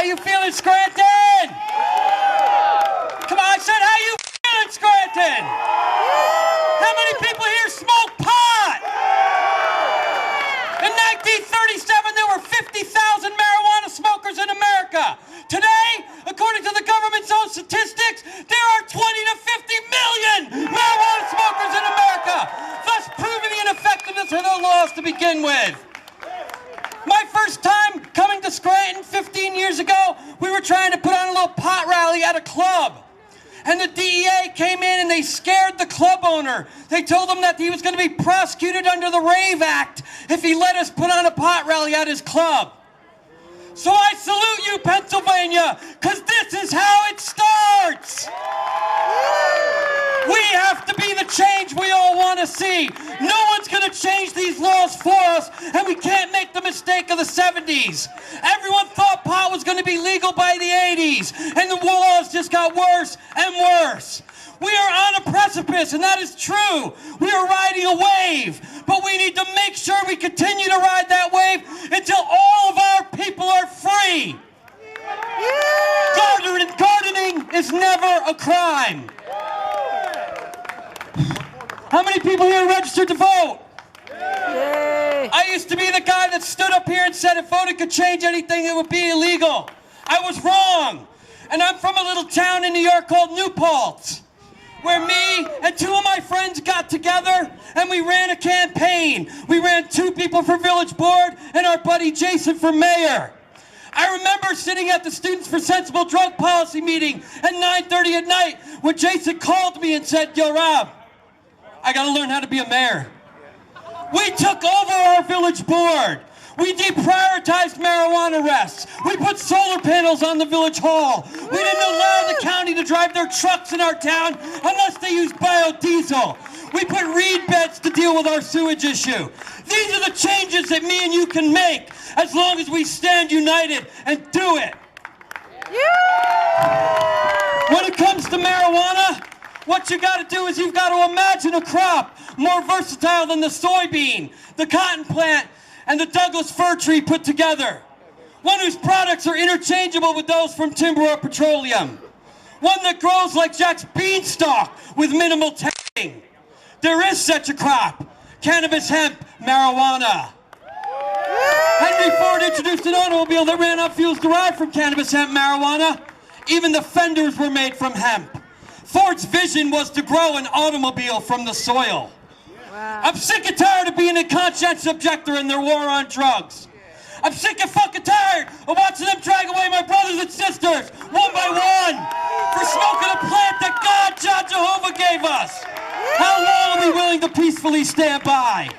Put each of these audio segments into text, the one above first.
you feeling, Scranton? Come on, I said, how you feeling, Scranton? How many people here smoke pot? In 1937, there were 50,000 marijuana smokers in America. Today, according to the government's own statistics, there are 20 to 50 million marijuana smokers in America, thus proving the ineffectiveness of the laws to begin with. My first time coming to Scranton 15 years ago, we were trying to put on a little pot rally at a club. And the DEA came in and they scared the club owner. They told him that he was going to be prosecuted under the Rave Act if he let us put on a pot rally at his club. So I salute you, Pennsylvania, because this is how it starts. We have to be the change we all want to see. No one's going to change these laws for us, and we can't make the mistake of the 70s. Everyone thought pot was going to be legal by the 80s, and the laws just got worse and worse. We are on a precipice, and that is true. We are riding a wave, but we need to make sure we continue to ride that wave until all of our people are free. Gardening is never a crime. How many people here are registered to vote? Yay. I used to be the guy that stood up here and said if voting could change anything, it would be illegal. I was wrong. And I'm from a little town in New York called New Paltz, where me and two of my friends got together and we ran a campaign. We ran 2 people for village board and our buddy Jason for mayor. I remember sitting at the Students for Sensible Drug Policy meeting at 9:30 at night when Jason called me and said, "Yo, Rob, I gotta learn how to be a mayor." We took over our village board. We deprioritized marijuana arrests. We put solar panels on the village hall. We didn't allow the county to drive their trucks in our town unless they used biodiesel. We put reed beds to deal with our sewage issue. These are the changes that me and you can make as long as we stand united and do it. When it comes to marijuana, what you got to do is you've got to imagine a crop more versatile than the soybean, the cotton plant, and the Douglas fir tree put together. One whose products are interchangeable with those from timber or petroleum. One that grows like Jack's beanstalk with minimal tagging. There is such a crop, cannabis hemp marijuana. Henry Ford introduced an automobile that ran on fuels derived from cannabis hemp marijuana. Even the fenders were made from hemp. Ford's vision was to grow an automobile from the soil. Wow. I'm sick and tired of being a conscientious objector in their war on drugs. I'm sick and fucking tired of watching them drag away my brothers and sisters, one by one, for smoking a plant that God, John Jehovah, gave us. How long are we willing to peacefully stand by?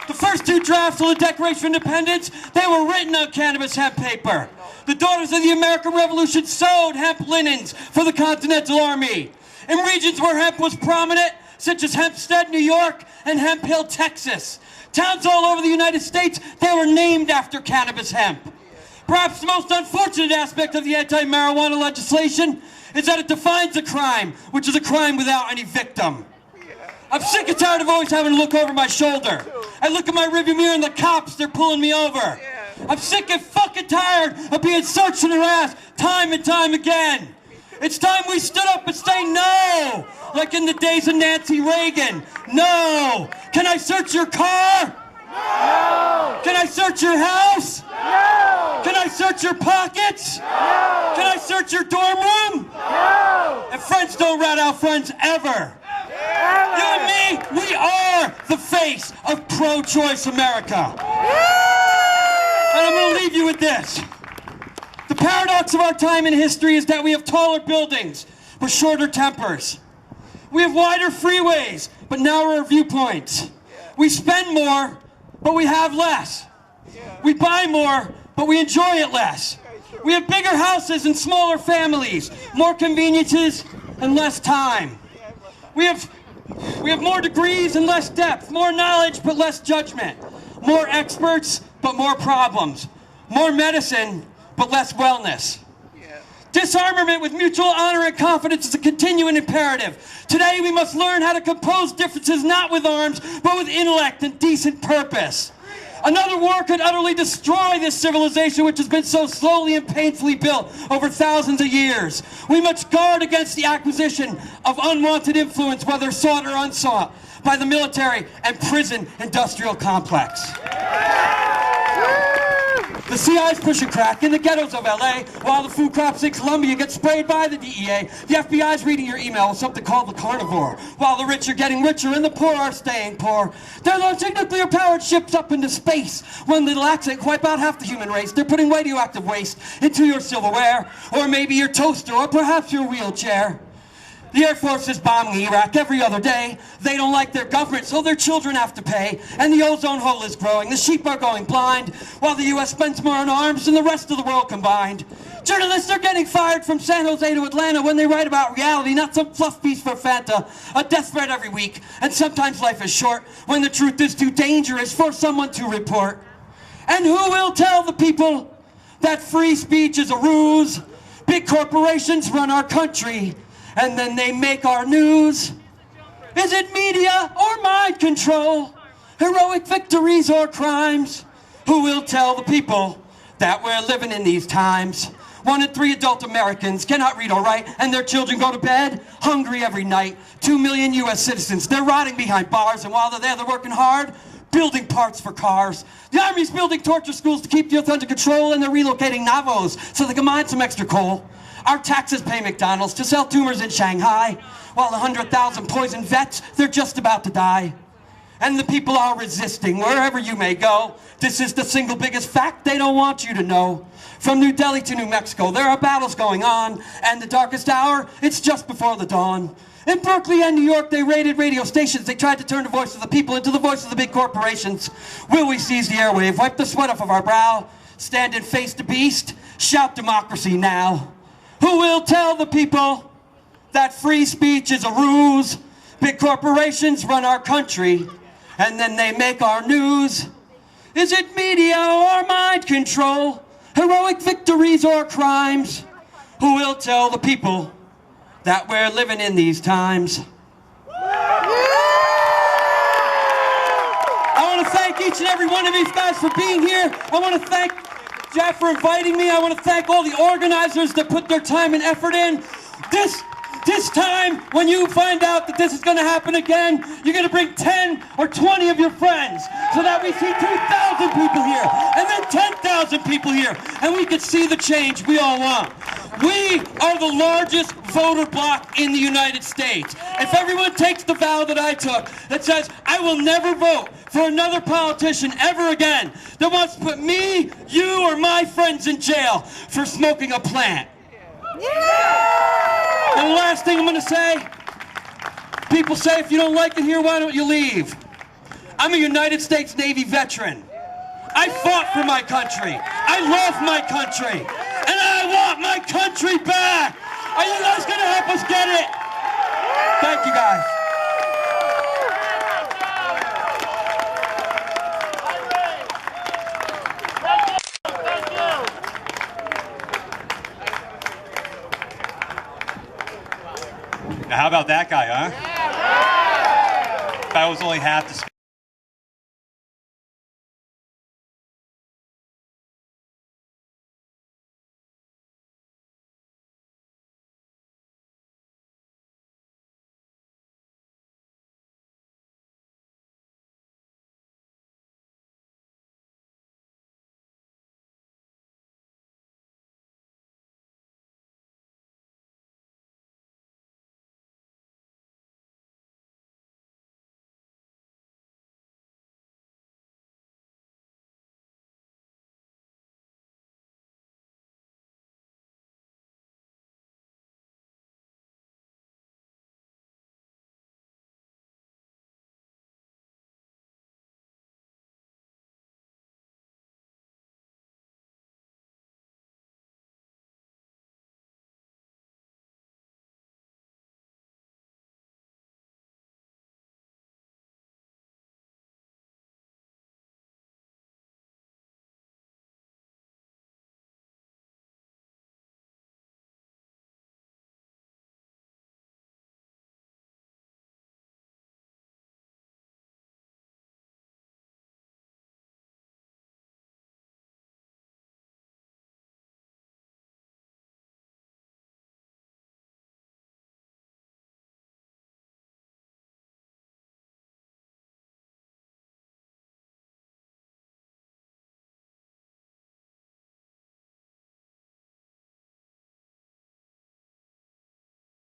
The first 2 drafts of the Declaration of Independence, they were written on cannabis hemp paper. The daughters of the American Revolution sewed hemp linens for the Continental Army. In regions where hemp was prominent, such as Hempstead, New York, and Hemp Hill, Texas. Towns all over the United States, they were named after cannabis hemp. Perhaps the most unfortunate aspect of the anti-marijuana legislation is that it defines a crime, which is a crime without any victim. I'm sick and tired of always having to look over my shoulder. I look at my rearview mirror and the cops, they're pulling me over. I'm sick and fucking tired of being searched and harassed time and time again. It's time we stood up and say no, like in the days of Nancy Reagan. No. Can I search your car? No. Can I search your house? No. Can I search your pockets? No. Can I search your dorm room? No. And friends don't rat out friends ever. You and me, we are the face of pro-choice America. And I'm going to leave you with this. The paradox of our time in history is that we have taller buildings with shorter tempers. We have wider freeways, but narrower viewpoints. We spend more, but we have less. We buy more, but we enjoy it less. We have bigger houses and smaller families, more conveniences and less time. We have more degrees and less depth, more knowledge but less judgment, more experts but more problems, more medicine but less wellness. Disarmament with mutual honor and confidence is a continuing imperative. Today we must learn how to compose differences not with arms, but with intellect and decent purpose. Another war could utterly destroy this civilization which has been so slowly and painfully built over thousands of years. We must guard against the acquisition of unwanted influence, whether sought or unsought, by the military and prison industrial complex. The CIA's pushing crack in the ghettos of LA, while the food crops in Colombia get sprayed by the DEA. The FBI's reading your email with something called the carnivore, while the rich are getting richer and the poor are staying poor. They're launching nuclear-powered ships up into space. When they lax and wipe out half the human race, they're putting radioactive waste into your silverware, or maybe your toaster, or perhaps your wheelchair. The Air Force is bombing Iraq every other day. They don't like their government, so their children have to pay. And the ozone hole is growing. The sheep are going blind, while the U.S. spends more on arms than the rest of the world combined. Journalists are getting fired from San Jose to Atlanta when they write about reality, not some fluff piece for Fanta. A death threat every week, and sometimes life is short when the truth is too dangerous for someone to report. And who will tell the people that free speech is a ruse? Big corporations run our country, and then they make our news. Is it media or mind control? Heroic victories or crimes? Who will tell the people that we're living in these times? 1 in 3 adult Americans cannot read or write, and their children go to bed hungry every night. 2 million U.S. citizens, they're rotting behind bars, and while they're there, they're working hard, building parts for cars. The Army's building torture schools to keep the youth under control, and they're relocating Navos so they can mine some extra coal. Our taxes pay McDonald's to sell tumors in Shanghai, while 100,000 poison vets, they're just about to die. And the people are resisting wherever you may go. This is the single biggest fact they don't want you to know. From New Delhi to New Mexico, there are battles going on, and the darkest hour, it's just before the dawn. In Berkeley and New York, they raided radio stations. They tried to turn the voice of the people into the voice of the big corporations. Will we seize the airwave, wipe the sweat off of our brow, stand and face the beast, shout democracy now? Who will tell the people that free speech is a ruse? Big corporations run our country, and then they make our news. Is it media or mind control? Heroic victories or crimes? Who will tell the people that we're living in these times? I want to thank each and every one of these guys for being here. I want to thank Jeff for inviting me. I want to thank all the organizers that put their time and effort in. This time, when you find out that this is going to happen again, you're going to bring 10 or 20 of your friends so that we see 2,000 people here and then 10,000 people here, and we can see the change we all want. We are the largest voter bloc in the United States. If everyone takes the vow that I took that says, I will never vote for another politician ever again that wants to put me, you, or my friends in jail for smoking a plant. And the last thing I'm going to say, people say if you don't like it here, why don't you leave? I'm a United States Navy veteran. I fought for my country. I love my country. And I want my country back. Are you guys going to help us get it? Thank you, guys. Now, how about that guy, huh? That was only half the